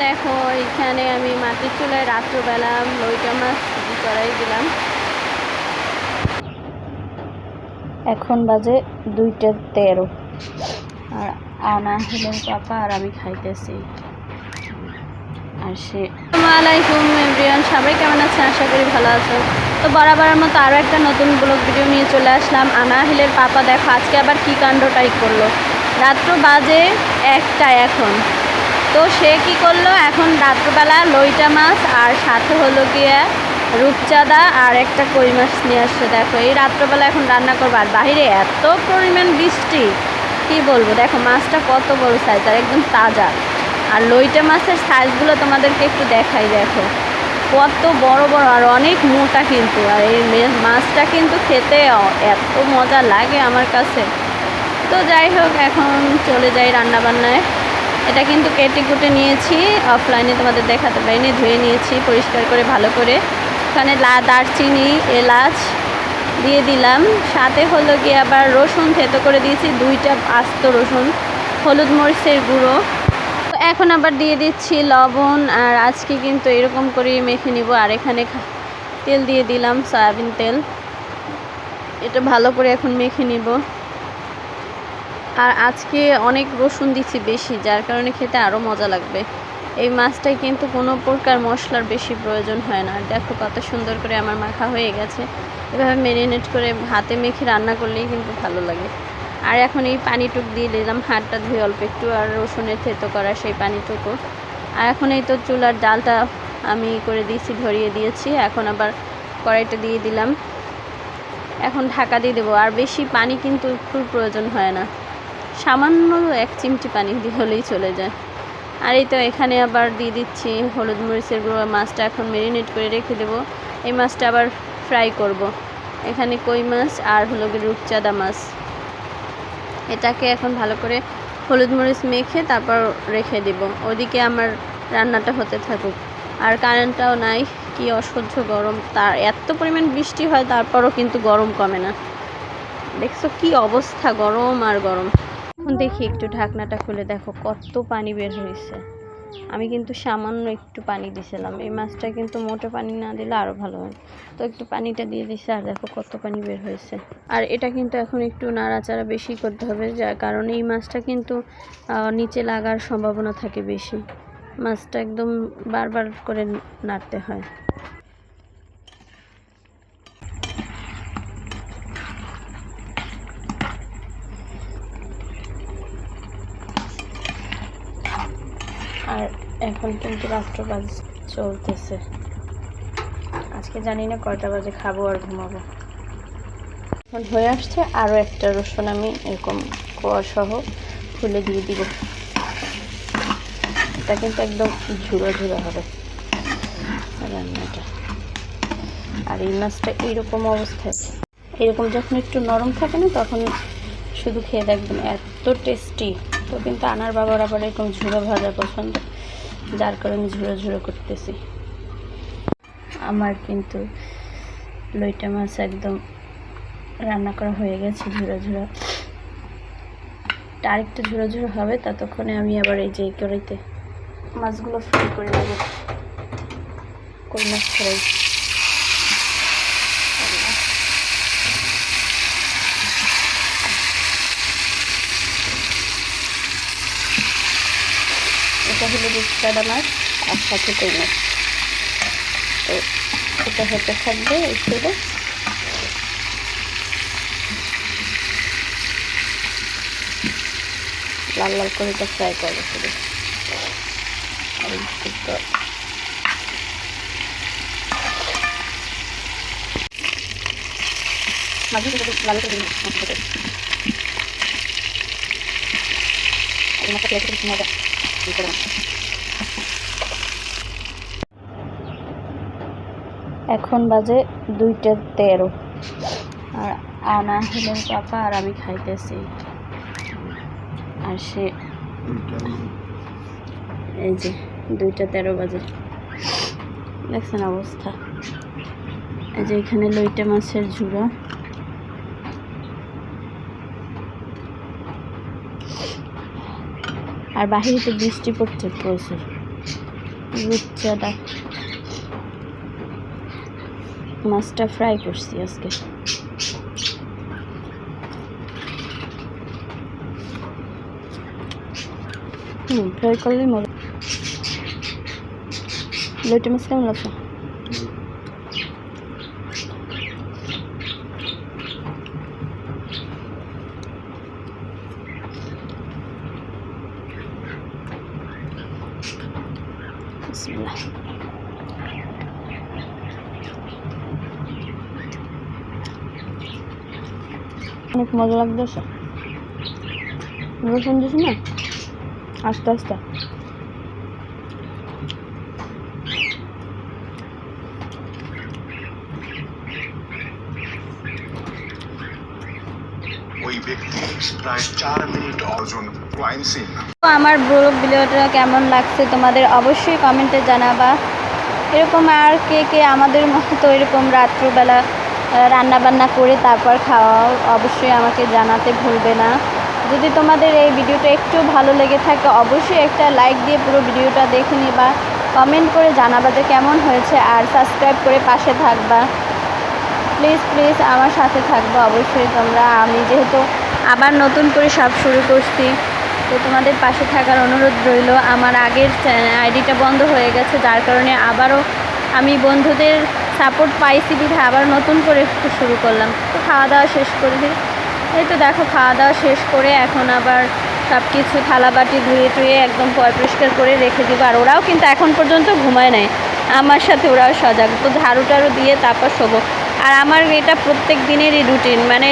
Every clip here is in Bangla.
দেখো এখানে আমি মাটির চুলায় রাত্রবেলা লইটা মাছ করাই দিলাম। এখন বাজে 2:13 আর আনা হলেন পাপা আর আমি খাইতেছি। আর সে আসসালামু আলাইকুম এভরিওয়ান, সবাই কেমন আছেন? আশা করি ভালো আছো। তো বরাবরের মতো আরও একটা নতুন ব্লগ ভিডিও নিয়ে চলে আসলাম। আনা হিলের পাপা দেখো আজকে আবার কী কাণ্ডটাই করলো। রাত্র বাজে 1টা এখন। তো সে কি করলো, এখন রাত্রবেলা লইটা মাছ আর সাথে হলো গিয়ে রূপচাঁদা আর একটা কই মাছ নিয়ে আসছে। দেখো এই রাত্রবেলা এখন রান্না করবো, আর বাহিরে এত পরিমাণ বৃষ্টি কি বলবো। দেখো মাছটা কত বড় সাইজ আর একদম তাজা। আর লইটা মাছের সাইজগুলো তোমাদেরকে একটু দেখাই, দেখো কত বড় বড় আর অনেক মোটা কিন্তু। আর এই মাছটা কিন্তু খেতে এত মজা লাগে আমার কাছে। তো যাই হোক এখন চলে যাই রান্নাবান্নায়। এটা কিন্তু কেটে কুটে নিয়েছি, অফলাইনে তোমাদের দেখাতে পারিনি, ধুয়ে নিয়েছি পরিষ্কার করে ভালো করে। এখানে দারচিনি এলাচ দিয়ে দিলাম, সাথে হলো গিয়ে আবার রসুন থেতো করে দিয়েছি 2টা আস্ত রসুন, হলুদ মরিচের গুঁড়ো। তো এখন আবার দিয়ে দিচ্ছি লবণ। আর আজকে কিন্তু এরকম করে মেখে নিব। আর এখানে তেল দিয়ে দিলাম, সয়াবিন তেল। এটা ভালো করে এখন মেখে নিব। আর আজকে অনেক রসুন দিচ্ছি বেশি, যার কারণে খেতে আরও মজা লাগবে। এই মাছটায় কিন্তু কোনো প্রকার মশলার বেশি প্রয়োজন হয় না। আর দেখো কত সুন্দর করে আমার মাখা হয়ে গেছে। এভাবে ম্যারিনেট করে হাতে মেখে রান্না করলেই কিন্তু ভালো লাগে। আর এখন এই পানিটুক দিয়ে দিলাম, হাতটা ধুয়ে অল্প একটু, আর রসুনের থেতো করা সেই পানিটুকু। আর এখন এই তো চুলার ডালটা আমি করে দিয়েছি, ধরিয়ে দিয়েছি। এখন আবার কড়াইটা দিয়ে দিলাম, এখন ঢাকা দিয়ে দেবো। আর বেশি পানি কিন্তু একটু প্রয়োজন হয় না, সামান্য 1 চিমটি পানি দিয়ে হলেই চলে যায়। আর এই তো এখানে আবার দিয়ে দিচ্ছি হলুদ মরিচের গুঁড়ো। মাছটা এখন ম্যারিনেট করে রেখে দেবো। এই মাছটা আবার ফ্রাই করব। এখানে কই মাছ আর হলো রূপচাঁদা মাছ, এটাকে এখন ভালো করে হলুদ মরিচ মেখে তারপর রেখে দেব। ওদিকে আমার রান্নাটা হতে থাকুক। আর কারেন্টটাও নাই, কি অসহ্য গরম। তার এত পরিমাণ বৃষ্টি হয় তারপরও কিন্তু গরম কমে না। দেখছো কি অবস্থা, গরম আর গরম। এখন দেখি একটু ঢাকনাটা খুলে, দেখো কত পানি বের হয়েছে। আমি কিন্তু সামান্য একটু পানি দিয়েছিলাম, এই মাছটা কিন্তু মোটে পানি না দিলে আরও ভালো হয়। তো একটু পানিটা দিয়ে দিছে, আর দেখো কত পানি বের হয়েছে। আর এটা কিন্তু এখন একটু নাড়াচাড়া বেশি করতে হবে, যার কারণে এই মাছটা কিন্তু নিচে লাগার সম্ভাবনা থাকে বেশি। মাছটা একদম বারবার করে নাড়তে হয়। আর এখন কিন্তু রাত্রকাল চলতেছে, আজকে জানি না কয়টা বাজে খাবো আর ঘুমাবো। এখন হয়ে আসছে, আরও একটা রসুন আমি এরকম কোয়া সহ খুলে দিয়ে দিব। এটা কিন্তু একদম ঝুড়ো ঝুড়ো হবে রান্নাটা। আর এই মাছটা এইরকম অবস্থায়, এরকম যখন একটু নরম থাকে না, তখন শুধু খেয়ে দেখবেন এত টেস্টি। তো কিন্তু আনার বাবার আবার এরকম ঝুড়ো ভাজা পছন্দ, যার কারণে ঝুড়ো ঝুড়ো করতেছি। আমার কিন্তু লইটা মাছ একদম রান্না করা হয়ে গেছে, ঝুড়ো ঝুড়ো। আরেকটু ঝুড়ো ঝুড়ো হবে, ততক্ষণে আমি আবার এই যে কড়াইতে মাছগুলো ফ্রাই করে নেব। কই মাছ ফ্রাই, এটা হলো রূপচাঁদা মাছ আর সাথে কই মাছ। তো এটা হতে থাকবে এই সাইডে। লাল লাল করে এটা ফ্রাই করবো শুধু। আর একটু লাল করে মজা। এখন বাজে 2:13 আর আনা হলেন পাপা আর আমি খাইতেছি। আর সে এই যে 2:13 বাজে, দেখছেন অবস্থা। এই যে এখানে লইটা মাছের ঝুড়া, আর বাহিরে তো বৃষ্টি পড়ছে প্রচুর। রূপচাঁদা মাছটা ফ্রাই করছি আজকে। ফ্রাই করলেই মজা। লইটে মাছ কেমন লাগছে? বিসমিল্লাহ। অনেক মজা লাগতেছে। রসুন দিছি না আস্তে আস্তে। ওই ব্যক্তি প্রায় 4 মিনিট অর্জন ক্রাইম সিন। আমার ব্লগ ভিডিওটা কেমন লাগছে তোমাদের অবশ্যই কমেন্টে জানাবা। এরকম আর কে কে আমাদের মতো এরকম রাত্রিবেলা রান্না বান্না করে তারপর খাওয়াও অবশ্যই আমাকে জানাতে ভুলবে না। যদি তোমাদের এই ভিডিওটা একটু ভালো লেগে থাকে অবশ্যই একটা লাইক দিয়ে পুরো ভিডিওটা দেখে নিবা, কমেন্ট করে জানাবা যে কেমন হয়েছে, আর সাবস্ক্রাইব করে পাশে থাকবা। প্লিজ প্লিজ আমার সাথে থাকবো অবশ্যই তোমরা। আমি যেহেতু আবার নতুন করে সব শুরু করছি, তো তোমাদের পাশে থাকার অনুরোধ রইল। আমার আগের আইডিটা বন্ধ হয়ে গেছে, যার কারণে আবারও আমি বন্ধুদের সাপোর্ট পাইছি বিধে আবার নতুন করে একটু শুরু করলাম। তো খাওয়া দাওয়া শেষ করে দিই। এই তো দেখো খাওয়া দাওয়া শেষ করে এখন আবার সব কিছু থালাবাটি ধুয়ে টুয়ে একদম পরিষ্কার করে রেখে দেবো। আর ওরাও কিন্তু এখন পর্যন্ত ঘুমায় নাই, আমার সাথে ওরাও সজাগ। তো ঝাড়ু টাড়ু দিয়ে তারপর শোবো। আর আমার এটা প্রত্যেক দিনেরই রুটিন, মানে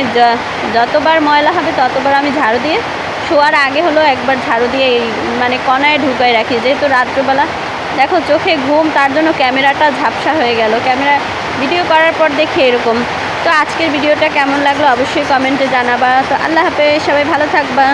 যতবার ময়লা হবে ততবার আমি ঝাড়ু দিয়ে শোয়ার আগে হলো একবার ঝাড়ু দিয়ে এই মানে কণায় ঢুকায় রাখি। যেহেতু রাত্রবেলা দেখো চোখে ঘুম, তার জন্য ক্যামেরাটা ঝাপসা হয়ে গেল। ক্যামেরা ভিডিও করার পর দেখি এরকম। তো আজকের ভিডিওটা কেমন লাগলো অবশ্যই কমেন্টে জানাবা। তো আল্লাহ হাফেজ, সবাই ভালো থাকবা।